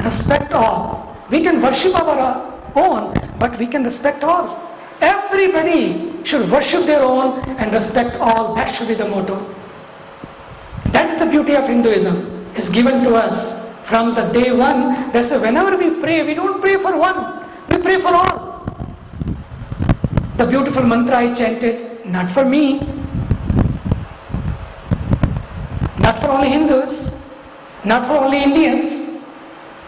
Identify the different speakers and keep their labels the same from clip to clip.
Speaker 1: respect all. We can worship our own, but we can respect all. Everybody should worship their own and respect all. That should be the motto. That is the beauty of Hinduism. It's given to us from the day one. They say whenever we pray, we don't pray for one, we pray for all. The beautiful mantra I chanted, not for me, not for only Hindus, not for only Indians.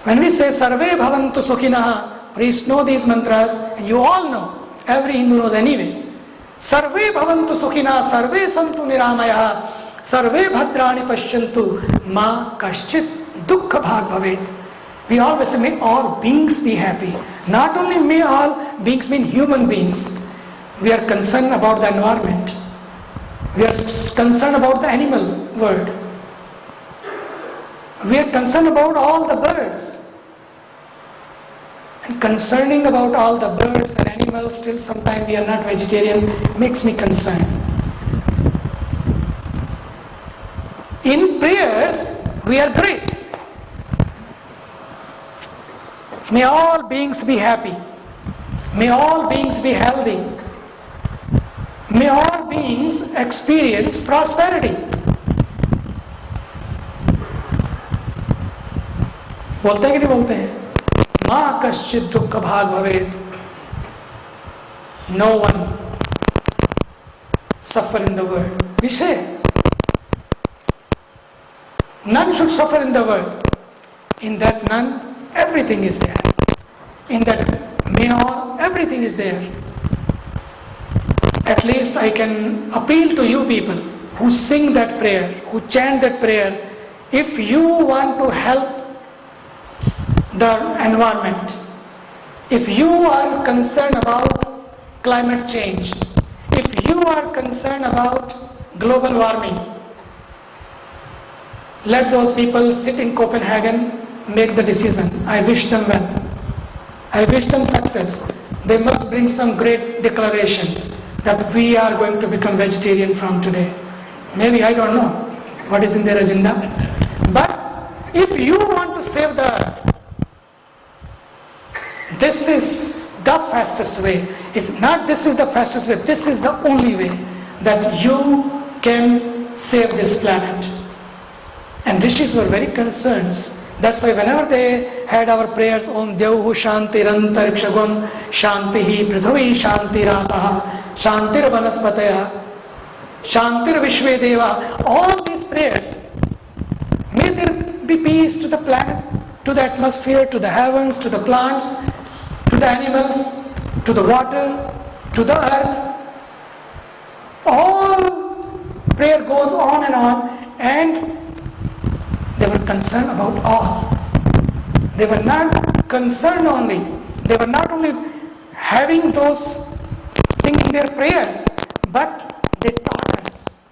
Speaker 1: When we say Sarve Bhavantu Sukhinaha, please know these mantras, and you all know, every Hindu knows anyway. Sarve Bhavantu Sukhinaha, Sarve Santu Niramaya, Sarve Bhadrani Pashyantu, Ma Kaschit Dukkha Bhag Bhavet. We always say, may all beings be happy. Not only may all beings mean human beings. We are concerned about the environment. We are concerned about the animal world. We are concerned about all the birds. And concerning about all the birds and animals, still sometimes we are not vegetarian, makes me concerned. In prayers, we are great. May all beings be happy. May all beings be healthy. May all beings experience prosperity. बोलते हैं कि नहीं बोलते हैं? माँ कश्चित दुख भाग भवेत. No one suffer in the world. We say none should suffer in the world. In that none, everything is there. In that may all, everything is there. At least I can appeal to you people who sing that prayer, who chant that prayer. If you want to help the environment, if you are concerned about climate change, if you are concerned about global warming, let those people sit in Copenhagen, make the decision. I wish them well. I wish them success. They must bring some great declaration that we are going to become vegetarian from today. Maybe, I don't know what is in their agenda. But if you want to save the earth, this is the fastest way. If not this is the fastest way, this is the only way that you can save this planet. And rishis were very concerned. That's why whenever they had our prayers, Om Devhu Shantirantariksha Shantihi Prithvi Shantirataha Shantir Vanaspataya Shantir Vishve Deva, all these prayers, may there be peace to the planet, to the atmosphere, to the heavens, to the plants, to the animals, to the water, to the earth. All prayer goes on, and they were concerned about all. They were not concerned only. They were not only having those things in their prayers, but they taught us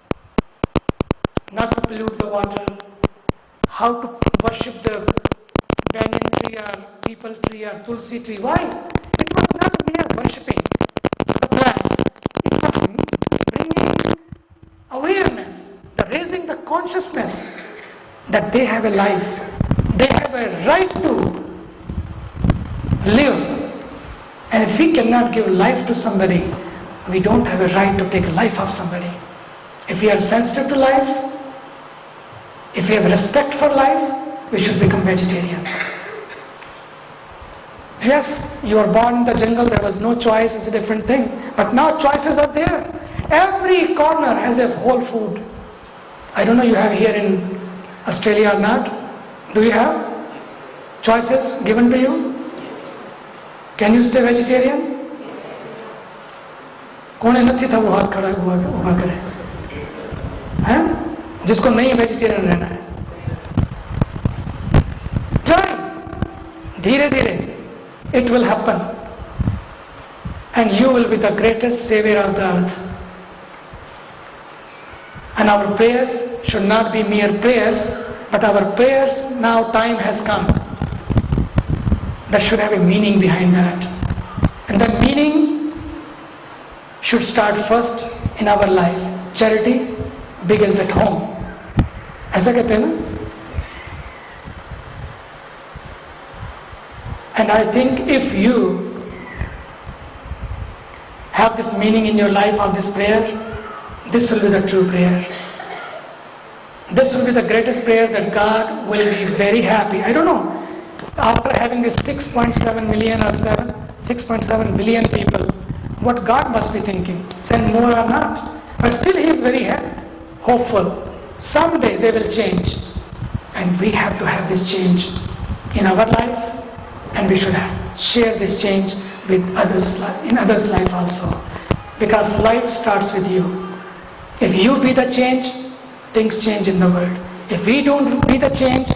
Speaker 1: not to pollute the water, how to worship the banyan tree or peepal tree or tulsi tree. Why? It was not mere worshipping the plants. It was bringing awareness, raising the consciousness that they have a life. They have a right to live. And if we cannot give life to somebody, we don't have a right to take life of somebody. If we are sensitive to life, if we have respect for life, we should become vegetarian. Yes, you are born in the jungle, there was no choice, it's a different thing. But now choices are there. Every corner has a whole food. I don't know you have here in Australia or not. Do you have choices given to you? Can you stay vegetarian? कौन है नहीं था वो हाथ खड़ा उभा करे हैं जिसको नहीं वेजिटेरियन रहना है try धीरे धीरे it will happen and you will be the greatest savior of the earth. And our prayers should not be mere prayers, but our prayers, now time has come, that should have a meaning behind that. And that meaning should start first in our life. Charity begins at home. ऐसा कहते हैं ना? And I think if you have this meaning in your life of this prayer, this will be the true prayer. This will be the greatest prayer that God will be very happy. I don't know, after having this 6.7 million or 6.7 billion people, what God must be thinking, send more or not. But still He is very hopeful. Someday they will change. And we have to have this change in our life, and we should share this change with others, in others' life also. Because life starts with you. If you be the change, things change in the world. If we don't be the change,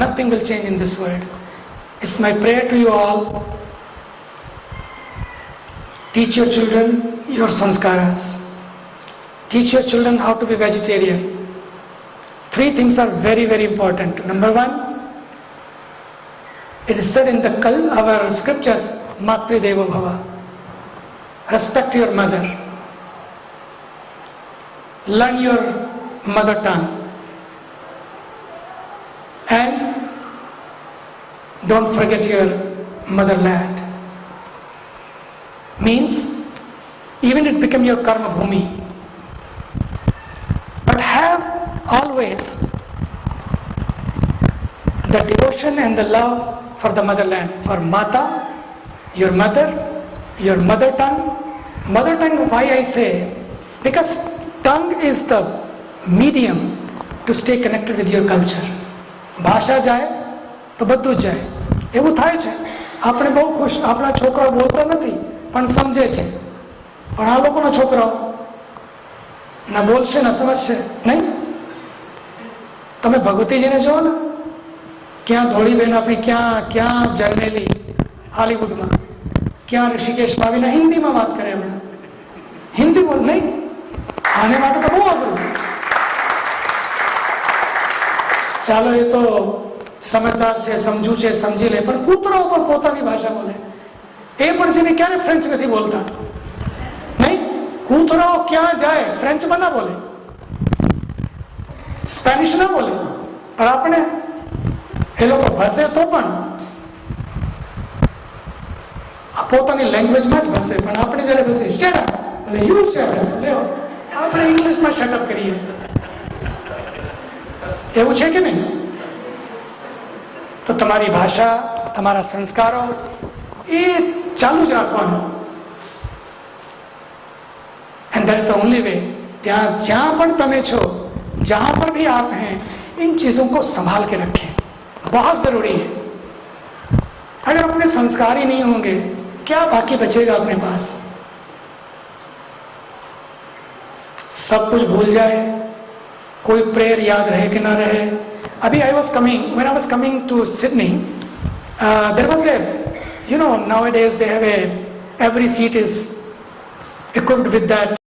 Speaker 1: nothing will change in this world. It's my prayer to you all. Teach your children your sanskaras. Teach your children how to be vegetarian. 3 things are very, very important. Number 1, it is said in our scriptures, Matri Devo Bhava. Respect your mother. Learn your mother tongue. And don't forget your motherland. Means, even it become your karma bhumi. But have always the devotion and the love for the motherland, for Mata, your mother tongue. Mother tongue, why I say? Because tongue is the medium to stay connected with your culture. ભાષા જાય તો બધું જ જાય. એવું થાય છે. આપણે બહુ ખુશ, આપણા છોકરાઓ બોલતા નથી પણ સમજે છે. પણ આ લોકોના છોકરાઓ ના બોલશે ના સમજશે નહીં. તમે ભગવતીજીને જુઓ ને, ક્યાં ધોળીબેન આપણી ક્યાં જન્મેલી હોલિવૂડમાં, ક્યાં ઋષિકેશમાં આવીને હિન્દીમાં વાત કરે. એમણે હિન્દી બોલ નહીં, આને માટે તો બહુ અઘરું. ચાલો એ તો સમજદાર છે, સમજુ છે, સમજી લે. પણ કૂતરાઓ પણ પોતાની ભાષા બોલે. એ પણ જેને ક્યારે ફ્રેન્ચ નથી બોલતા નહીં. કૂતરાઓ ક્યાં જાય ફ્રેન્ચમાં ના બોલે, સ્પેનિશ ના બોલે. પણ આપણે એ લોકો ભસે તો પણ પોતાની લેંગ્વેજમાં જ ભસે. પણ આપણે જયારે ભસે શેટ અપ, એટલે યુ શેટ અપ, લ્યો આપણે ઇંગ્લિશમાં શેટઅપ કરીએ. એવું છે કે નહીં? તો તમારી ભાષા, તમારા સંસ્કારો એ ચાલુ જ રાખવાનું. And that's the only way. जहां पर तमे छो, जहां पर भी आप हैं, इन चीजों को संभाल के रखें, बहुत जरूरी है. अगर अपने संस्कार ही नहीं होंगे, क्या बाकी बचेगा अपने पास? सब कुछ भूल जाए, कोई प्रेयर याद रहे कि ना रहे. अभी when I was coming to Sydney, there was nowadays they have every seat is equipped with that